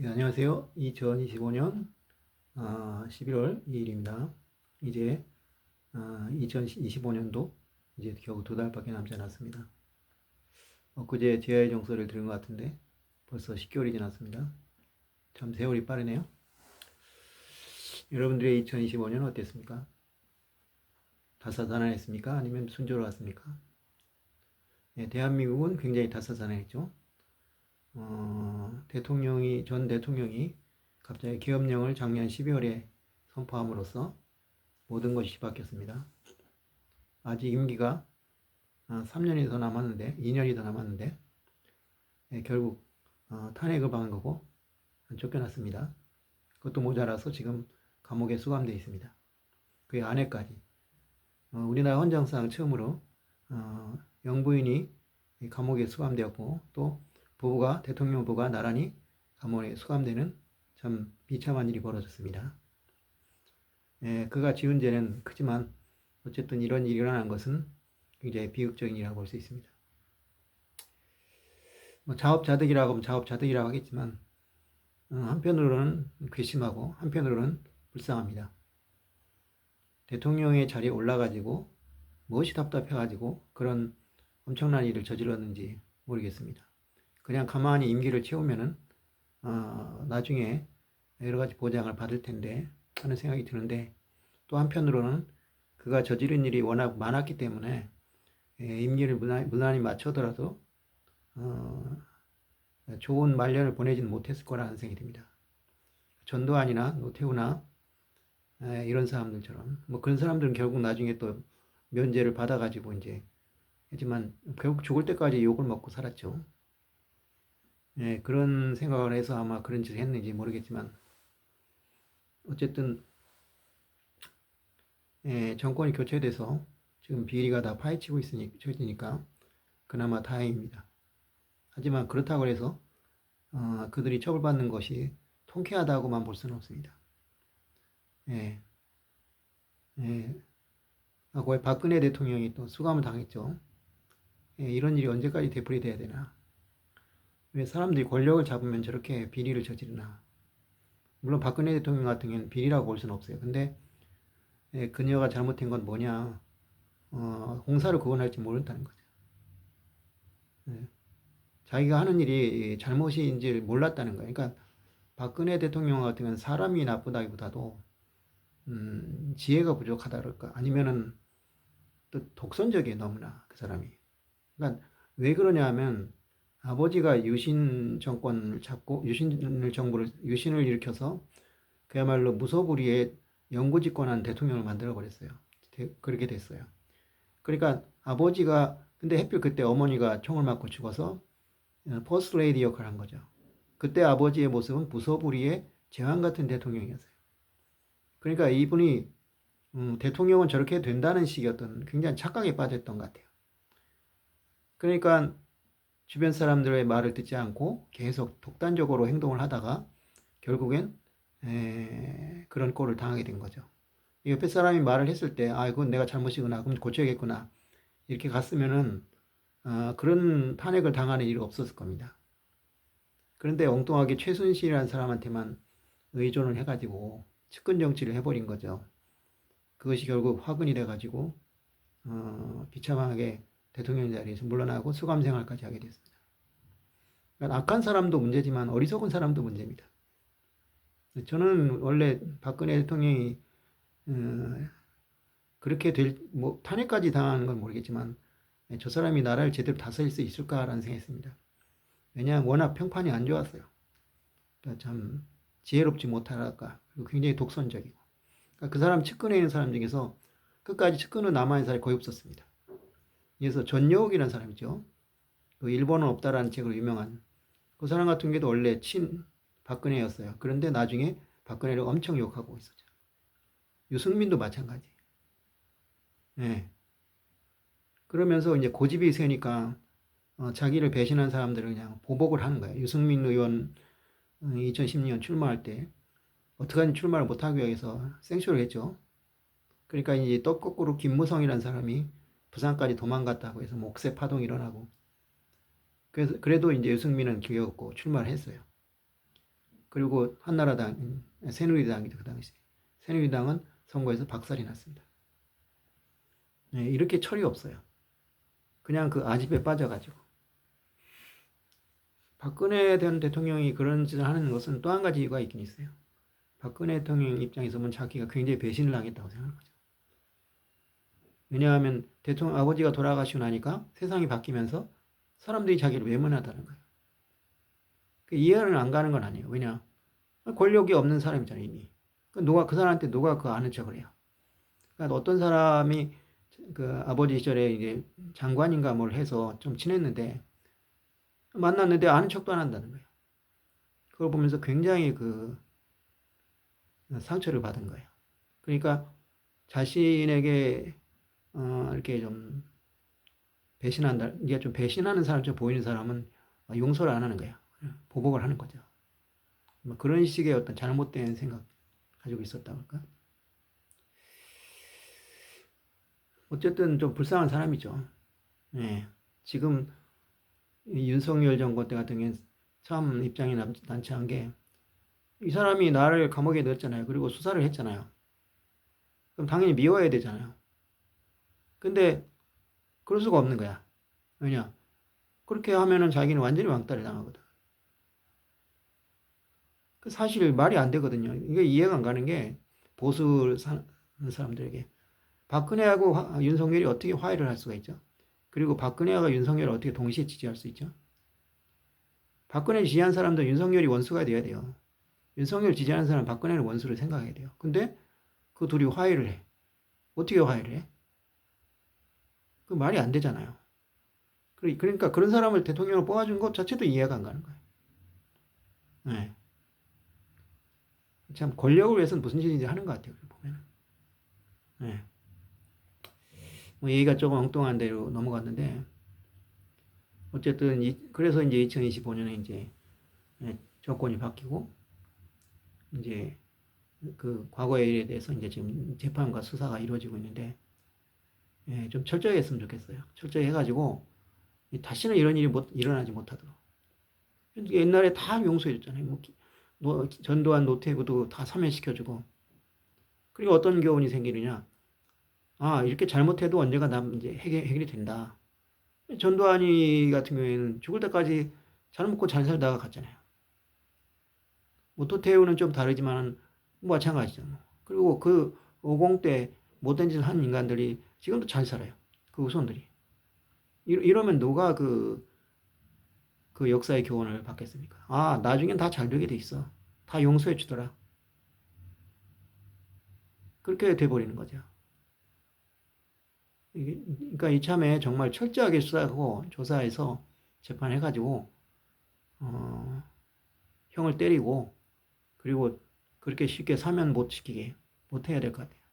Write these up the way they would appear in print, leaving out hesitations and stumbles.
예, 안녕하세요. 2025년 11월 2일입니다. 이제 2025년도 이제 겨우 두 달밖에 남지 않았습니다. 엊그제 제아의 정서를 들은 것 같은데 벌써 10개월이 지났습니다. 참 세월이 빠르네요. 여러분들의 2025년 어땠습니까? 다사다난했습니까? 아니면 순조로웠습니까? 예, 대한민국은 굉장히 다사다난했죠. 전 대통령이 갑자기 계엄령을 작년 12월에 선포함으로써 모든 것이 바뀌었습니다. 아직 임기가 3년이 더 남았는데, 2년이 더 남았는데, 결국 탄핵을 받은 거고 쫓겨났습니다. 그것도 모자라서 지금 감옥에 수감되어 있습니다. 그의 아내까지. 우리나라 헌정상 처음으로 영부인이 감옥에 수감되었고, 또 대통령 부부가 나란히 감옥에 수감되는 참 비참한 일이 벌어졌습니다. 그가 지은 죄는 크지만 어쨌든 이런 일이 일어난 것은 굉장히 비극적인 일이라고 볼 수 있습니다. 뭐 자업자득이라고 하면 자업자득이라고 하겠지만 한편으로는 괘씸하고 한편으로는 불쌍합니다. 대통령의 자리에 올라가지고 무엇이 답답해가지고 그런 엄청난 일을 저질렀는지 모르겠습니다. 그냥 가만히 임기를 채우면은 나중에 여러 가지 보장을 받을 텐데 하는 생각이 드는데, 또 한편으로는 그가 저지른 일이 워낙 많았기 때문에 임기를 무난히 맞추더라도 좋은 말년을 보내지는 못했을 거라는 생각이 듭니다. 전두환이나 노태우나 이런 사람들처럼, 뭐 그런 사람들은 결국 나중에 또 면제를 받아가지고 이제 하지만 결국 죽을 때까지 욕을 먹고 살았죠. 그런 생각을 해서 아마 그런 짓을 했는지 모르겠지만, 어쨌든 정권이 교체돼서 지금 비리가 다 파헤치고 있으니까 그나마 다행입니다. 하지만 그렇다고 해서 그들이 처벌받는 것이 통쾌하다고만 볼 수는 없습니다. 예, 예. 거의 박근혜 대통령이 또 수감을 당했죠. 이런 일이 언제까지 되풀이돼야 되나? 왜 사람들이 권력을 잡으면 저렇게 비리를 저지르나? 물론 박근혜 대통령 같은 경우는 비리라고 볼 수는 없어요. 근데 그녀가 잘못한 건 뭐냐? 공사를 구원할지 모른다는 거죠. 예. 자기가 하는 일이 잘못인지를 몰랐다는 거예요. 그러니까 박근혜 대통령 같은 경우는 사람이 나쁘다기보다도 지혜가 부족하다 그럴까? 아니면은 또 독선적이에요, 너무나 그 사람이. 그러니까 왜 그러냐 하면 아버지가 유신 정권을 잡고 유신을 일으켜서 그야말로 무소불위의 영구집권한 대통령을 만들어 버렸어요. 그렇게 됐어요. 그러니까 아버지가, 근데 하필 그때 어머니가 총을 맞고 죽어서 퍼스트 레이디 역할을 한 거죠. 그때 아버지의 모습은 무소불위의 제왕 같은 대통령이었어요. 그러니까 이분이 대통령은 저렇게 된다는 식의 어떤 굉장히 착각에 빠졌던 것 같아요. 그러니까 주변 사람들의 말을 듣지 않고 계속 독단적으로 행동을 하다가 결국엔 그런 꼴을 당하게 된 거죠. 옆에 사람이 말을 했을 때, 아, 이건 내가 잘못이구나, 그럼 고쳐야겠구나, 이렇게 갔으면은 그런 탄핵을 당하는 일이 없었을 겁니다. 그런데 엉뚱하게 최순실이라는 사람한테만 의존을 해가지고 측근 정치를 해버린 거죠. 그것이 결국 화근이 돼가지고 비참하게 대통령 자리에서 물러나고 수감 생활까지 하게 됐습니다. 그러니까 악한 사람도 문제지만 어리석은 사람도 문제입니다. 저는 원래 박근혜 대통령이 그렇게 뭐 탄핵까지 당하는 건 모르겠지만 저 사람이 나라를 제대로 다스릴 수 있을까라는 생각했습니다. 왜냐하면 워낙 평판이 안 좋았어요. 그러니까 참 지혜롭지 못하랄까, 그리고 굉장히 독선적이고. 그러니까 그 사람 측근에 있는 사람 중에서 끝까지 측근으로 남아있는 사람이 거의 없었습니다. 그래서 전여옥이라는 사람이죠. 그 일본은 없다라는 책으로 유명한 그 사람 같은 경우도 원래 박근혜였어요. 그런데 나중에 박근혜를 엄청 욕하고 있었죠. 유승민도 마찬가지. 예. 그러면서 이제 고집이 세니까 자기를 배신한 사람들을 그냥 보복을 하는 거예요. 유승민 의원 2010년 출마할 때 어떡하니 출마를 못하기 위해서 생쇼를 했죠. 그러니까 이제 또 거꾸로 김무성이라는 사람이 부산까지 도망갔다고 해서 목세 파동이 일어나고, 그래서 그래도 이제 유승민은 기회 없고 출마를 했어요. 그리고 한나라당, 새누리당이죠, 그 당시. 새누리당은 선거에서 박살이 났습니다. 네, 이렇게 철이 없어요. 그냥 그 아집에 빠져가지고. 박근혜 전 대통령이 그런 짓을 하는 것은 또 한 가지 이유가 있긴 있어요. 박근혜 대통령 입장에서 보면 자기가 굉장히 배신을 당했다고 생각하는 거죠. 왜냐하면 대통령 아버지가 돌아가시고 나니까 세상이 바뀌면서 사람들이 자기를 외면하다는 거예요. 이해는 안 가는 건 아니에요. 왜냐? 권력이 없는 사람이잖아요, 이미. 그 사람한테 누가 그 아는 척을 해요. 그러니까 어떤 사람이 그 아버지 시절에 이제 장관인가 뭘 해서 좀 친했는데 만났는데 아는 척도 안 한다는 거예요. 그걸 보면서 굉장히 그 상처를 받은 거예요. 그러니까 자신에게 이렇게 좀 배신한다, 이게 좀 배신하는 사람처럼 보이는 사람은 용서를 안 하는 거예요. 보복을 하는 거죠. 뭐 그런 식의 어떤 잘못된 생각 가지고 있었다고 할까? 어쨌든 좀 불쌍한 사람이죠. 네. 지금 윤석열 정권 때 같은 경우는 참 입장이 난처한 게 이 사람이 나를 감옥에 넣었잖아요. 그리고 수사를 했잖아요. 그럼 당연히 미워야 되잖아요. 근데 그럴 수가 없는 거야. 왜냐? 그렇게 하면은 자기는 완전히 왕따를 당하거든. 그 사실 말이 안 되거든요. 이게 이해가 안 가는 게 보수 사람들에게 박근혜하고 윤석열이 어떻게 화해를 할 수가 있죠? 그리고 박근혜와 윤석열을 어떻게 동시에 지지할 수 있죠? 박근혜 지지한 사람도 윤석열이 원수가 돼야 돼요. 윤석열 지지하는 사람은 박근혜를 원수로 생각해야 돼요. 근데 그 둘이 화해를 해. 어떻게 화해를 해? 그 말이 안 되잖아요. 그러니까 그런 사람을 대통령으로 뽑아준 것 자체도 이해가 안 가는 거예요. 네. 참 권력을 위해서는 무슨 짓인지 하는 것 같아요. 보면. 네. 뭐 얘기가 조금 엉뚱한 데로 넘어갔는데 어쨌든 그래서 이제 2025년에 이제 정권이 바뀌고 이제 그 과거의 일에 대해서 이제 지금 재판과 수사가 이루어지고 있는데 좀 철저히 했으면 좋겠어요. 철저히 해가지고 다시는 이런 일이 일어나지 못하도록. 옛날에 다 용서해줬잖아요. 뭐 전두환, 노태우도 다 사면시켜주고. 그리고 어떤 교훈이 생기느냐? 아, 이렇게 잘못해도 언젠가 이제 해결이 된다. 전두환이 같은 경우에는 죽을 때까지 잘 먹고 잘 살다가 갔잖아요. 뭐 노태우는 좀 다르지만 뭐 마찬가지죠. 뭐. 그리고 그 50대 못된 짓을 한 인간들이 지금도 잘 살아요. 그 후손들이. 이러면 누가 그 역사의 교훈을 받겠습니까? 아, 나중엔 다 잘 되게 돼 있어. 다 용서해 주더라. 그렇게 돼버리는 거죠. 그러니까 이참에 정말 철저하게 수사하고 조사해서 재판해가지고 어, 형을 때리고 그리고 그렇게 쉽게 사면 못 시키게 못 해야 될 것 같아요.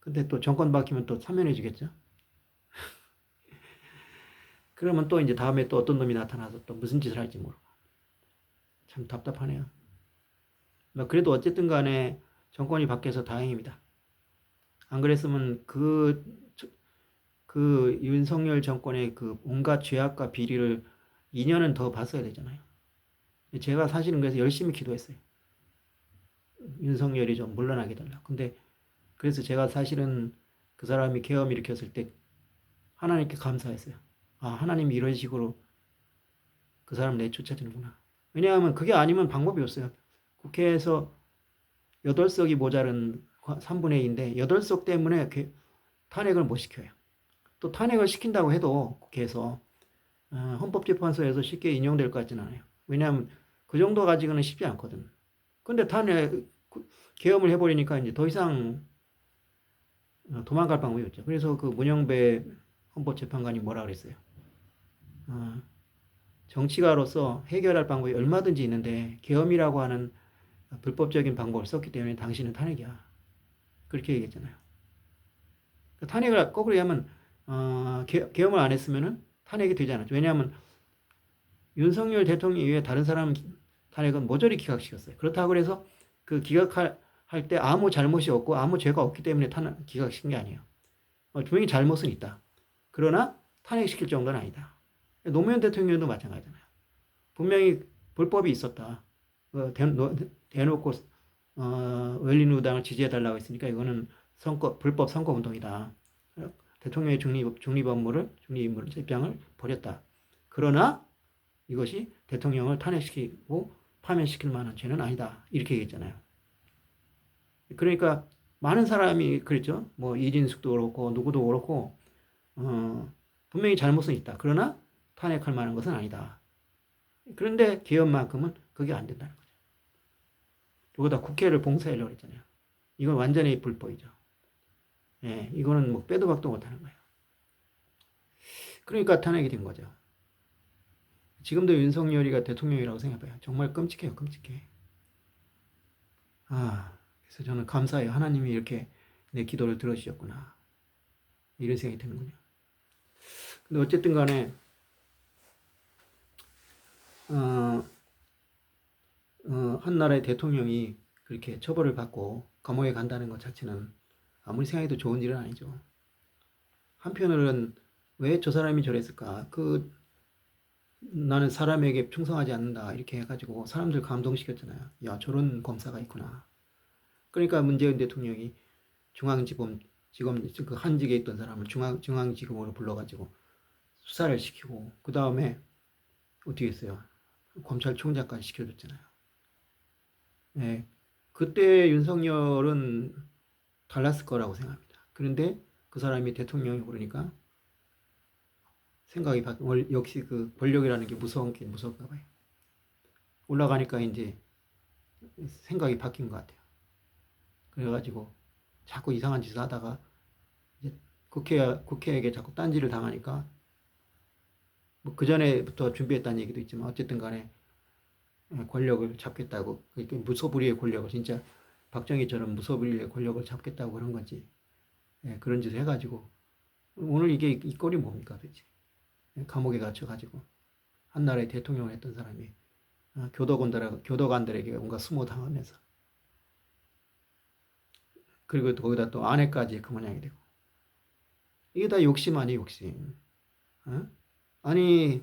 근데 또 정권 바뀌면 또 사면해 주겠죠? 그러면 또 이제 다음에 또 어떤 놈이 나타나서 또 무슨 짓을 할지 모르고 참 답답하네요. 뭐 그래도 어쨌든 간에 정권이 바뀌어서 다행입니다. 안 그랬으면 그 윤석열 정권의 그 온갖 죄악과 비리를 2년은 더 봤어야 되잖아요. 제가 사실은 그래서 열심히 기도했어요. 윤석열이 좀 물러나게 달라. 근데 그래서 제가 사실은 그 사람이 계엄 일으켰을 때 하나님께 감사했어요. 아, 하나님이 이런 식으로 그 사람 내쫓아주는구나. 왜냐하면 그게 아니면 방법이 없어요. 국회에서 8석이 모자른 3분의 2인데 8석 때문에 탄핵을 못 시켜요. 또 탄핵을 시킨다고 해도 국회에서 헌법재판소에서 쉽게 인용될 것 같지는 않아요. 왜냐하면 그 정도 가지고는 쉽지 않거든. 근데 계엄을 해버리니까 이제 더 이상 도망갈 방법이 없죠. 그래서 그 문영배 헌법재판관이 뭐라 그랬어요? 정치가로서 해결할 방법이 얼마든지 있는데 계엄이라고 하는 불법적인 방법을 썼기 때문에 당신은 탄핵이야. 그렇게 얘기했잖아요. 탄핵을 거꾸로 하면 계엄을 안 했으면은 탄핵이 되지 않았죠. 왜냐하면 윤석열 대통령 이외에 다른 사람 탄핵은 모조리 기각시켰어요. 그렇다고 해서 그 기각할 때 아무 잘못이 없고 아무 죄가 없기 때문에 기각시킨 게 아니에요. 분명히 잘못은 있다. 그러나 탄핵시킬 정도는 아니다. 노무현 대통령도 마찬가지잖아요. 분명히 불법이 있었다. 대놓고 열린우당을 지지해달라고 했으니까 이거는 불법 선거운동이다. 대통령의 중립 입장을 버렸다. 그러나 이것이 대통령을 탄핵시키고 파면시킬 만한 죄는 아니다. 이렇게 얘기했잖아요. 그러니까 많은 사람이 그랬죠. 뭐 이진숙도 그렇고 누구도 그렇고 분명히 잘못은 있다. 그러나 탄핵할 만한 것은 아니다. 그런데 개헌만큼은 그게 안 된다는 거죠. 여기다 국회를 봉쇄하려고 했잖아요. 이건 완전히 불법이죠. 예, 이거는 뭐 빼도 박도 못하는 거예요. 그러니까 탄핵이 된 거죠. 지금도 윤석열이가 대통령이라고 생각해봐요. 정말 끔찍해요, 끔찍해. 그래서 저는 감사해요. 하나님이 이렇게 내 기도를 들어주셨구나. 이런 생각이 드는군요. 근데 어쨌든 간에, 한 나라의 대통령이 그렇게 처벌을 받고 감옥에 간다는 것 자체는 아무리 생각해도 좋은 일은 아니죠. 한편으로는 왜 저 사람이 저랬을까? 나는 사람에게 충성하지 않는다. 이렇게 해가지고 사람들 감동시켰잖아요. 야, 저런 검사가 있구나. 그러니까 문재인 대통령이 지금 그 한직에 있던 사람을 중앙지검으로 불러가지고 수사를 시키고, 그 다음에 어떻게 했어요? 검찰총장까지 시켜줬잖아요. 네. 그때 윤석열은 달랐을 거라고 생각합니다. 그런데 그 사람이 대통령이 그러니까 생각이 역시 그 권력이라는 게 무서운가 봐요. 올라가니까 이제 생각이 바뀐 것 같아요. 그래가지고 자꾸 이상한 짓을 하다가 이제 국회에게 자꾸 딴지를 당하니까 뭐 그 전에부터 준비했다는 얘기도 있지만 어쨌든 간에 권력을 잡겠다고, 그러니까 무소불위의 권력을, 진짜 박정희처럼 무소불위의 권력을 잡겠다고 그런 건지, 그런 짓을 해가지고 오늘 이게 이 꼴이 뭡니까 도대체. 감옥에 갇혀가지고 한 나라의 대통령을 했던 사람이 교도관들에게 뭔가 수모당하면서, 그리고 거기다 또 아내까지 그 모양이 되고, 이게 다 욕심 아니에요, 욕심. 아니,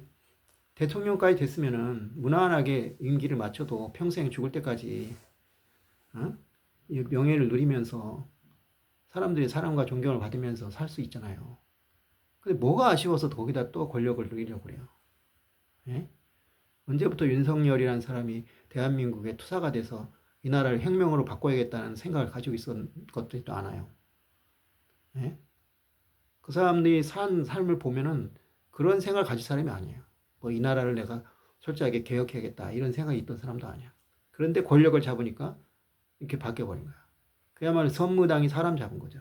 대통령까지 됐으면은 무난하게 임기를 마쳐도 평생 죽을 때까지 이 명예를 누리면서 사람들이 사랑과 존경을 받으면서 살 수 있잖아요. 근데 뭐가 아쉬워서 거기다 또 권력을 누리려고 그래요. 예? 언제부터 윤석열이라는 사람이 대한민국의 투사가 돼서 이 나라를 혁명으로 바꿔야겠다는 생각을 가지고 있었던 것도 않아요. 예? 그 사람들이 산 삶을 보면은 그런 생각을 가질 사람이 아니에요. 뭐 이 나라를 내가 철저하게 개혁해야겠다 이런 생각이 있던 사람도 아니야. 그런데 권력을 잡으니까 이렇게 바뀌어버린 거야. 그야말로 선무당이 사람 잡은 거죠.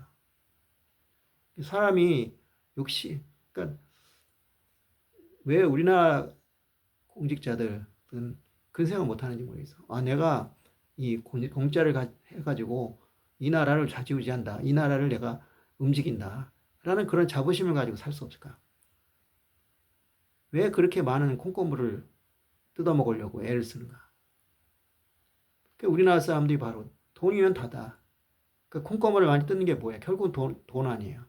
사람이 그러니까 왜 우리나라 공직자들은 그런 생각 못 하는지 모르겠어. 내가 이 공짜를 해가지고 이 나라를 좌지우지한다. 이 나라를 내가 움직인다. 라는 그런 자부심을 가지고 살 수 없을까? 왜 그렇게 많은 콩고물을 뜯어먹으려고 애를 쓰는가? 우리나라 사람들이 바로 돈이면 다다. 콩고물을 많이 뜯는 게 뭐야? 결국 돈 아니에요.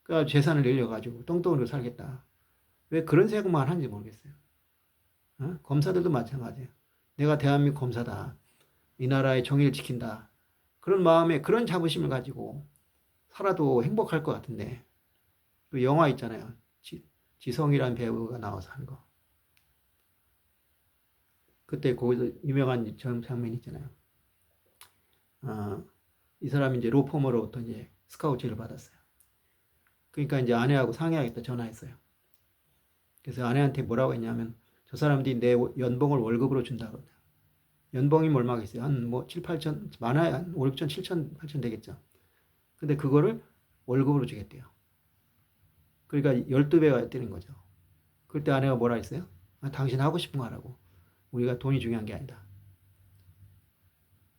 그러니까 재산을 늘려가지고 똥똥으로 살겠다. 왜 그런 생각만 하는지 모르겠어요. 검사들도 마찬가지예요. 내가 대한민국 검사다. 이 나라의 정의를 지킨다. 그런 마음에 그런 자부심을 가지고 살아도 행복할 것 같은데, 또 영화 있잖아요. 지성이라는 배우가 나와서 한 거. 그때 거기서 유명한 장면 있잖아요. 이 사람이 이제 로펌으로부터 이제 스카우트를 받았어요. 그러니까 이제 아내하고 상의하겠다 전화했어요. 그래서 아내한테 뭐라고 했냐면, 저 사람들이 내 연봉을 월급으로 준다거든요. 연봉이 얼마겠어요? 한 뭐 7, 8천, 많아야 한 5, 6천, 7천, 8천 되겠죠. 근데 그거를 월급으로 주겠대요. 그러니까 12배가 되는 거죠. 그때 아내가 뭐라 했어요? 당신 하고 싶은 거 하라고. 우리가 돈이 중요한 게 아니다.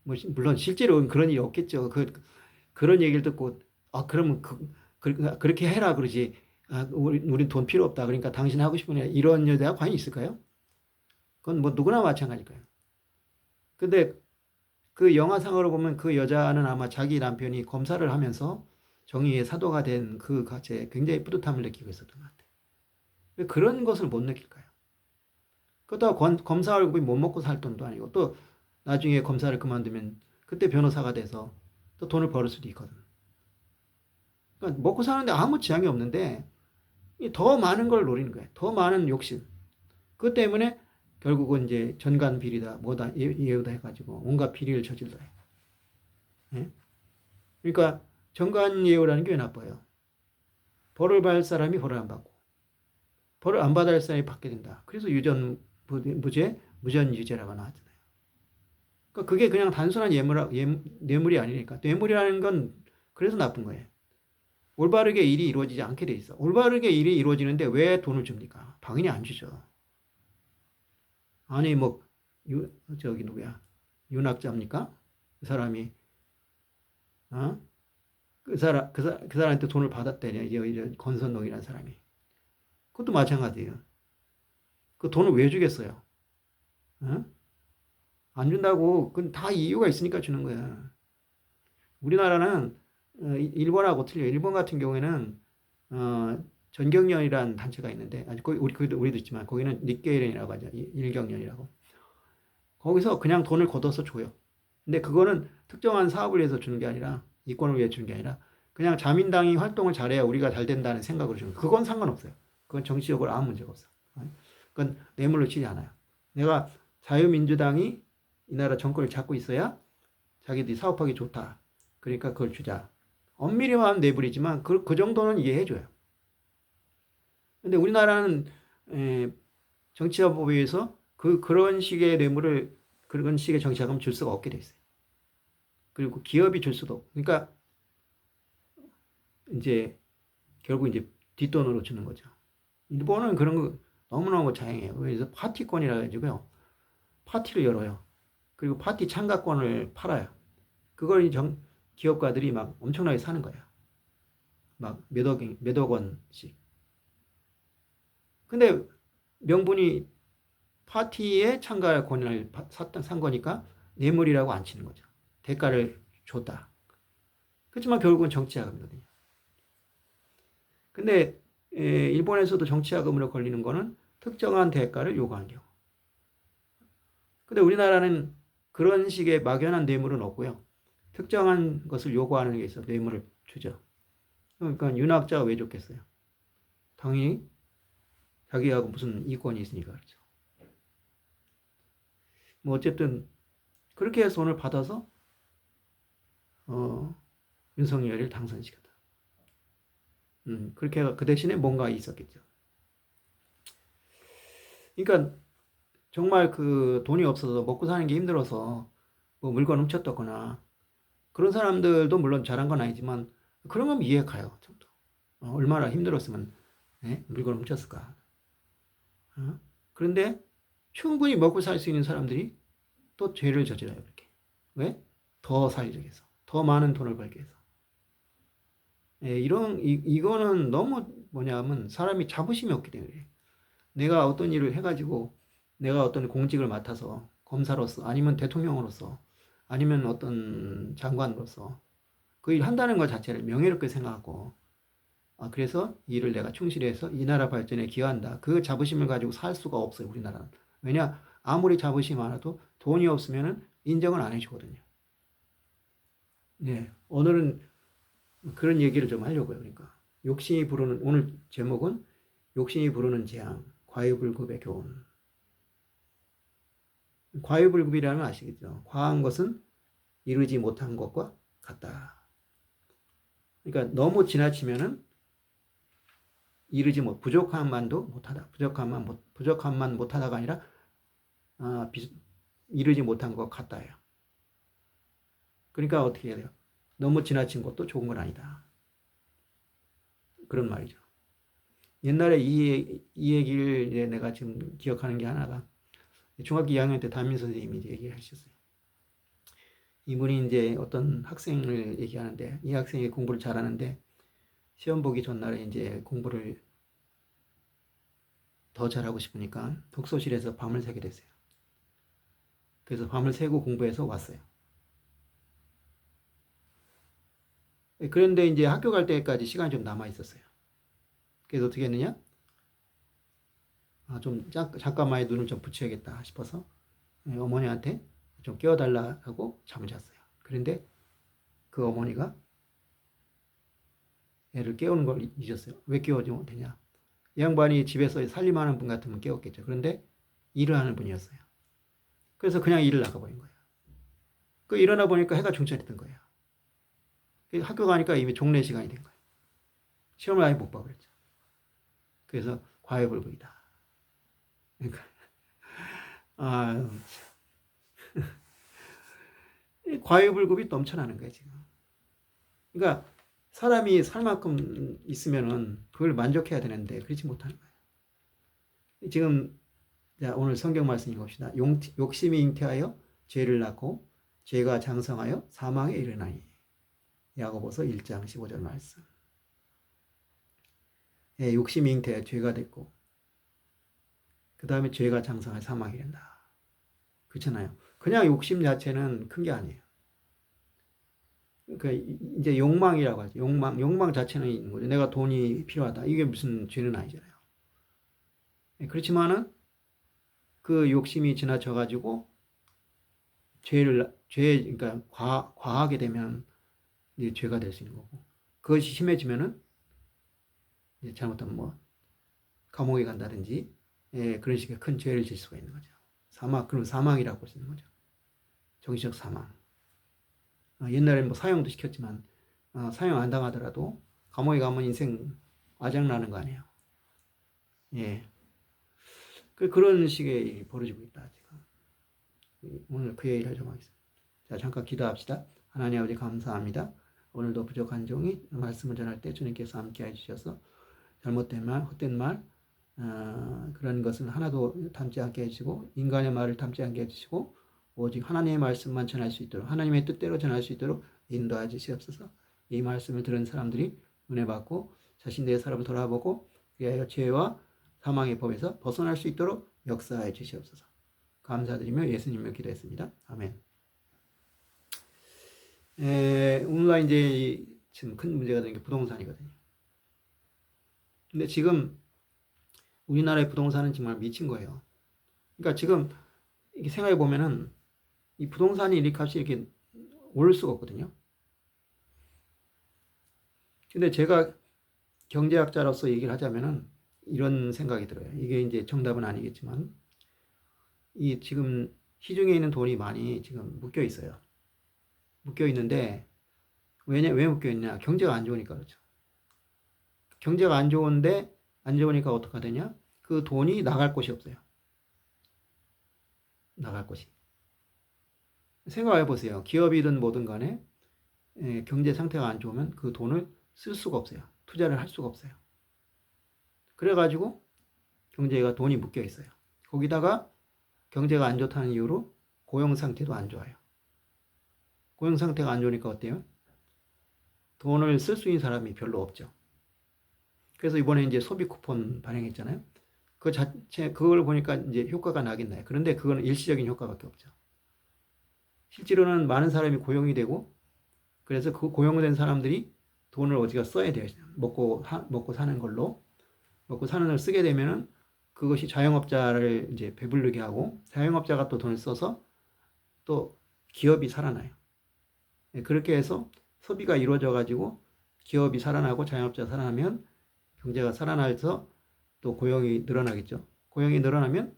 뭐 물론 실제로 그런 일이 없겠죠. 그런 얘기를 듣고 그러면 그렇게 해라 그러지. 우린 돈 필요 없다. 그러니까 당신 하고 싶은 애 이런 여자가 과연 있을까요? 그건 뭐 누구나 마찬가지일 거예요. 근데 그 영화상으로 보면 그 여자는 아마 자기 남편이 검사를 하면서 정의의 사도가 된 그 가치에 굉장히 뿌듯함을 느끼고 있었던 것 같아요. 왜 그런 것을 못 느낄까요? 그렇다고 검사 월급이 못 먹고 살 돈도 아니고, 또 나중에 검사를 그만두면 그때 변호사가 돼서 또 돈을 벌을 수도 있거든. 그러니까 먹고 사는데 아무 지장이 없는데 더 많은 걸 노리는 거야. 더 많은 욕심. 그것 때문에 결국은 이제 전관 비리다, 뭐다, 예우다 해가지고 온갖 비리를 저질러요. 예? 그러니까 전관 예우라는 게 왜 나빠요? 벌을 받을 사람이 벌을 안 받고, 벌을 안 받을 사람이 받게 된다. 그래서 유전 무죄, 무전 유죄라고 나왔잖아요. 그러니까 그게 그냥 단순한 뇌물이 아니니까. 뇌물이라는 건 그래서 나쁜 거예요. 올바르게 일이 이루어지지 않게 돼 있어. 올바르게 일이 이루어지는데 왜 돈을 줍니까? 당연히 안 주죠. 아니 뭐 저기 누구야? 윤학자입니까? 그 사람이 어? 그 사람한테 돈을 받았대냐? 이제 권선동이라는 사람이. 그것도 마찬가지예요. 그 돈을 왜 주겠어요? 어? 안 준다고 그건 다 이유가 있으니까 주는 거야. 우리나라는 일본하고 틀려요. 일본 같은 경우에는 전경련이라는 단체가 있는데 아직 우리도 있지만 거기는 닉게이렌이라고 하죠. 일경련이라고. 거기서 그냥 돈을 걷어서 줘요. 근데 그거는 특정한 사업을 위해서 주는 게 아니라 이권을 위해 주는 게 아니라 그냥 자민당이 활동을 잘해야 우리가 잘 된다는 생각으로 주는 거예요. 그건 상관없어요. 그건 정치적으로 아무 문제가 없어. 그건 뇌물로 치지 않아요. 내가 자유민주당이 이 나라 정권을 잡고 있어야 자기들이 사업하기 좋다. 그러니까 그걸 주자. 엄밀히 말하면 뇌물이지만 그 정도는 이해해줘요. 근데 우리나라는 정치자법에 의해서 그런 식의 뇌물을 그런 식의 정치자금 줄 수가 없게 돼 있어요. 그리고 기업이 줄 수도 없고. 그러니까 이제 결국 이제 뒷돈으로 주는 거죠. 일본은 그런 거 너무너무 다양해요. 그래서 파티권이라 가지고요. 파티를 열어요. 그리고 파티 참가권을 팔아요. 그걸 기업가들이 막 엄청나게 사는 거예요. 막 몇 억 원씩. 근데 명분이 파티에 참가할 권한을 산 거니까 뇌물이라고 안 치는 거죠. 대가를 줬다. 그렇지만 결국은 정치자금이거든요. 근데 일본에서도 정치자금으로 걸리는 거는 특정한 대가를 요구하는 경우. 근데 우리나라는 그런 식의 막연한 뇌물은 없고요. 특정한 것을 요구하는 게 있어 뇌물을 주죠. 그러니까 윤학자가 왜 줬겠어요? 당연히 자기하고 무슨 이권이 있으니까 그렇죠. 뭐 어쨌든 그렇게 해서 돈을 받아서 윤석열을 당선시켰다. 그렇게 그 대신에 뭔가 있었겠죠. 그러니까 정말 그 돈이 없어서 먹고 사는 게 힘들어서 뭐 물건 훔쳤다거나 그런 사람들도 물론 잘한 건 아니지만 그런 건 이해 가요. 얼마나 힘들었으면 물건 훔쳤을까. 그런데 충분히 먹고 살 수 있는 사람들이 또 죄를 저질러요. 그렇게. 왜? 더 살기 위해서. 더 많은 돈을 벌기 위해서. 이거는 너무 뭐냐면 사람이 자부심이 없기 때문에 내가 어떤 일을 해가지고 내가 어떤 공직을 맡아서 검사로서 아니면 대통령으로서 아니면 어떤 장관으로서 그 일 한다는 것 자체를 명예롭게 생각하고 그래서 이 일을 내가 충실히 해서 이 나라 발전에 기여한다. 그 자부심을 가지고 살 수가 없어요. 우리나라는. 왜냐? 아무리 자부심이 많아도 돈이 없으면 인정을 안 해주거든요. 네. 오늘은 그런 얘기를 좀 하려고요. 그러니까 욕심이 부르는 오늘 제목은 욕심이 부르는 재앙, 과유불급의 교훈. 과유불급이라면 아시겠죠? 과한 것은 이루지 못한 것과 같다. 그러니까 너무 지나치면은 부족함만도 못하다. 부족함만 못하다가 아니라 이루지 못한 것 같다예요. 그러니까 어떻게 해야 돼요? 너무 지나친 것도 좋은 건 아니다. 그런 말이죠. 옛날에 이 얘기를 내가 지금 기억하는 게 하나가 중학교 2학년 때 담임 선생님이 얘기하셨어요. 이분이 이제 어떤 학생을 얘기하는데 이 학생이 공부를 잘하는데 시험 보기 전날에 이제 공부를 더 잘하고 싶으니까 독서실에서 밤을 새게 됐어요. 그래서 밤을 새고 공부해서 왔어요. 그런데 이제 학교 갈 때까지 시간이 좀 남아 있었어요. 그래서 어떻게 했느냐? 좀 잠깐만에 눈을 좀 붙여야겠다 싶어서 어머니한테 좀 깨워달라 하고 잠을 잤어요. 그런데 그 어머니가 애를 깨우는 걸 잊었어요. 왜 깨워주면 되냐? 이 양반이 집에서 살림하는 분 같으면 깨웠겠죠. 그런데 일을 하는 분이었어요. 그래서 그냥 일을 나가버린 거예요. 그 일어나 보니까 해가 중천이 된 거예요. 학교 가니까 이미 종례 시간이 된 거예요. 시험을 아예 못 봐버렸죠. 그래서 과외불급이다. 그러니까 아, 과외불급이 넘쳐나는 거예요 지금. 그러니까 사람이 살 만큼 있으면은 그걸 만족해야 되는데 그렇지 못하는 거예요. 지금 자, 오늘 성경 말씀 읽읍시다. 욕심이 잉태하여 죄를 낳고 죄가 장성하여 사망에 이르나니. 야고보서 1장 15절 말씀. 예, 욕심이 잉태하여 죄가 됐고 그 다음에 죄가 장성하여 사망에 이른다. 그렇잖아요. 그냥 욕심 자체는 큰 게 아니에요. 그러니까 이제 욕망이라고 하죠. 욕망 자체는 있는 거죠. 내가 돈이 필요하다. 이게 무슨 죄는 아니잖아요. 예, 그렇지만은 그 욕심이 지나쳐가지고 그러니까 과하게 되면 이제 죄가 될 수 있는 거고, 그것이 심해지면은 이제 잘못하면 뭐 감옥에 간다든지, 예, 그런 식의 큰 죄를 질 수가 있는 거죠. 그럼 사망이라고 볼 수 있는 거죠. 정신적 사망. 옛날에는 뭐 사형도 시켰지만 사형 안 당하더라도 감옥에 가면 인생 아작나는 거 아니에요. 예. 그런 식의 일이 벌어지고 있다 지금. 오늘 그 얘기를 좀 하겠습니다. 자, 잠깐 기도합시다. 하나님 아버지 감사합니다. 오늘도 부족한 종이 말씀을 전할 때 주님께서 함께 해주셔서 잘못된 말, 헛된 말, 그런 것은 하나도 담지 않게 해주시고 인간의 말을 담지 않게 해주시고 오직 하나님의 말씀만 전할 수 있도록, 하나님의 뜻대로 전할 수 있도록 인도해 주시옵소서. 이 말씀을 들은 사람들이 은혜 받고 자신들의 삶을 돌아보고 그리하여 죄와 사망의 법에서 벗어날 수 있도록 역사해 주시옵소서. 감사드리며 예수님을 기도했습니다. 아멘. 오늘날 이제 지금 큰 문제가 되는 게 부동산이거든요. 근데 지금 우리나라의 부동산은 정말 미친 거예요. 그러니까 지금 이렇게 생각해 보면은 이 부동산이 이렇게 값이 이렇게 오를 수가 없거든요. 근데 제가 경제학자로서 얘기를 하자면은 이런 생각이 들어요. 이게 이제 정답은 아니겠지만 이 지금 시중에 있는 돈이 많이 지금 묶여 있어요. 묶여 있는데 왜 묶여 있냐? 경제가 안 좋으니까 그렇죠. 경제가 안 좋으니까 어떻게 되냐? 그 돈이 나갈 곳이 없어요. 나갈 곳이. 생각해 보세요. 기업이든 뭐든 간에 경제 상태가 안 좋으면 그 돈을 쓸 수가 없어요. 투자를 할 수가 없어요. 그래가지고 경제가 돈이 묶여 있어요. 거기다가 경제가 안 좋다는 이유로 고용 상태도 안 좋아요. 고용 상태가 안 좋으니까 어때요? 돈을 쓸 수 있는 사람이 별로 없죠. 그래서 이번에 이제 소비 쿠폰 발행했잖아요. 그걸 보니까 이제 효과가 나긴 나요. 그런데 그거는 일시적인 효과밖에 없죠. 실제로는 많은 사람이 고용이 되고, 그래서 그 고용된 사람들이 돈을 어디가 써야 돼요. 먹고 사는 걸로. 먹고 사는 걸 쓰게 되면은 그것이 자영업자를 이제 배부르게 하고, 자영업자가 또 돈을 써서 또 기업이 살아나요. 그렇게 해서 소비가 이루어져 가지고 기업이 살아나고 자영업자가 살아나면 경제가 살아나서 또 고용이 늘어나겠죠. 고용이 늘어나면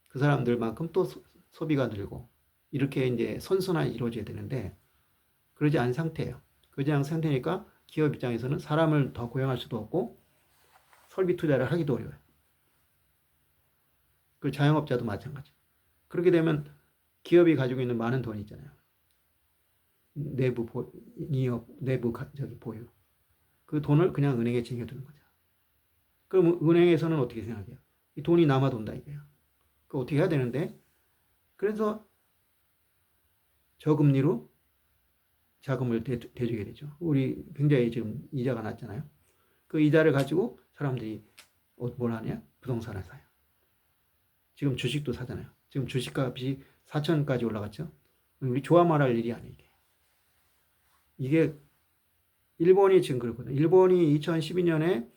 그 사람들만큼 또 소비가 늘고 이렇게 이제 선순환이 이루어져야 되는데 그러지 않은 상태예요. 그러지 않은 상태니까 기업 입장에서는 사람을 더 고용할 수도 없고 설비 투자를 하기도 어려워요. 그 자영업자도 마찬가지. 그렇게 되면 기업이 가지고 있는 많은 돈이 있잖아요. 내부 보유. 그 돈을 그냥 은행에 쟁여두는 거죠. 그럼 은행에서는 어떻게 생각해요? 이 돈이 남아돈다 이거예요. 그 어떻게 해야 되는데? 그래서 저금리로 자금을 대주게 되죠. 우리 굉장히 지금 이자가 낮잖아요. 그 이자를 가지고 사람들이 뭘 하냐? 부동산을 사요. 지금 주식도 사잖아요. 지금 주식값이 4천까지 올라갔죠. 우리 좋아 말할 일이 아니에요. 이게 일본이 지금 그렇거든요. 일본이 2012년에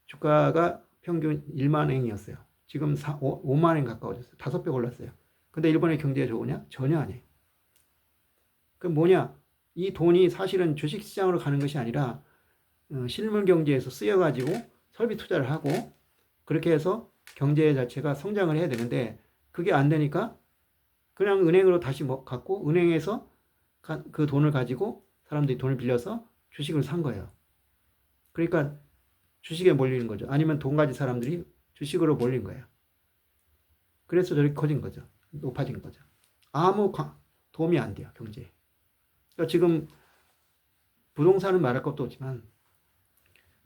주가가 평균 1만 엔이었어요. 지금 5만 엔 가까워졌어요. 5배 올랐어요. 근데 일본의 경제가 좋으냐? 전혀 아니에요. 그 뭐냐? 이 돈이 사실은 주식시장으로 가는 것이 아니라 실물 경제에서 쓰여가지고 설비 투자를 하고 그렇게 해서 경제 자체가 성장을 해야 되는데 그게 안 되니까 그냥 은행으로 다시 갖고 은행에서 그 돈을 가지고 사람들이 돈을 빌려서 주식을 산 거예요. 그러니까 주식에 몰리는 거죠. 아니면 돈 가진 사람들이 주식으로 몰린 거예요. 그래서 저렇게 커진 거죠. 높아진 거죠. 아무 도움이 안 돼요, 경제에. 그러니까 지금 부동산은 말할 것도 없지만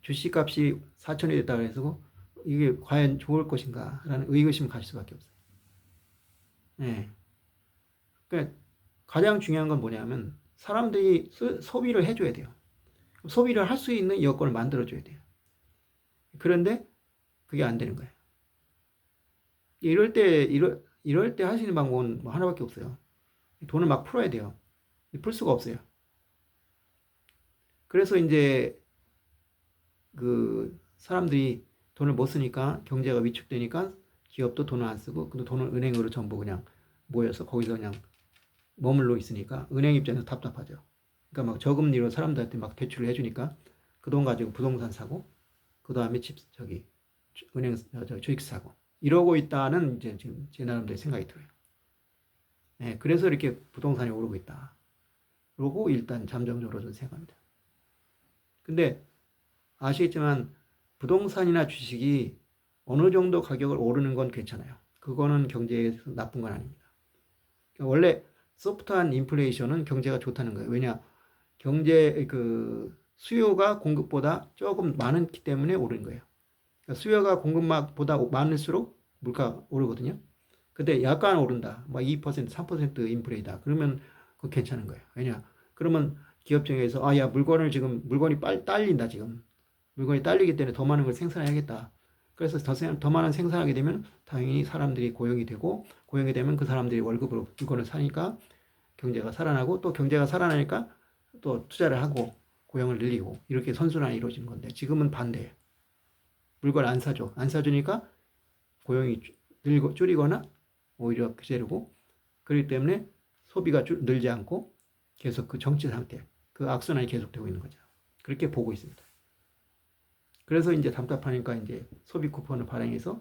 주식값이 4천이 됐다고 해서 이게 과연 좋을 것인가라는 의구심 가질 수밖에 없어요. 네. 그러니까 가장 중요한 건 뭐냐면 사람들이 소비를 해줘야 돼요. 소비를 할 수 있는 여건을 만들어줘야 돼요. 그런데 그게 안 되는 거예요. 이럴 때 할 수 있는 방법은 뭐 하나밖에 없어요. 돈을 막 풀어야 돼요. 풀 수가 없어요. 그래서 이제 그 사람들이 돈을 못 쓰니까 경제가 위축되니까 기업도 돈을 안 쓰고 근데 돈을 은행으로 전부 그냥 모여서 거기서 그냥 머물러 있으니까 은행 입장에서 답답하죠. 그러니까 막 저금리로 사람들한테 막 대출을 해주니까 그 돈 가지고 부동산 사고 그 다음에 은행 주식 사고 이러고 있다는 이제 지금 제 나름대로 생각이 들어요. 네, 그래서 이렇게 부동산이 오르고 있다. 그러고 일단 잠정적으로 좀 생각합니다. 근데 아시겠지만 부동산이나 주식이 어느 정도 가격을 오르는 건 괜찮아요. 그거는 경제에서 나쁜 건 아닙니다. 그러니까 원래 소프트한 인플레이션은 경제가 좋다는 거예요. 왜냐? 경제 수요가 공급보다 조금 많기 때문에 오른 거예요. 그러니까 수요가 공급보다 많을수록 물가가 오르거든요. 근데 약간 오른다. 뭐 2%, 3% 인플레이다. 그러면 그거 괜찮은 거예요. 왜냐? 그러면 기업 입장에서 야, 물건이 빨리 딸린다 지금. 물건이 딸리기 때문에 더 많은 걸 생산해야겠다. 그래서 더 많은 생산하게 되면 당연히 사람들이 고용이 되고 고용이 되면 그 사람들이 월급으로 물건을 사니까 경제가 살아나고 또 경제가 살아나니까 또 투자를 하고 고용을 늘리고 이렇게 선순환이 이루어지는 건데 지금은 반대예요. 물건 안 사줘. 안 사주니까 고용이 줄이거나 오히려 그대로고 그렇기 때문에 소비가 늘지 않고 계속 그 정치 상태, 그 악순환이 계속되고 있는 거죠. 그렇게 보고 있습니다. 그래서 이제 답답하니까 이제 소비 쿠폰을 발행해서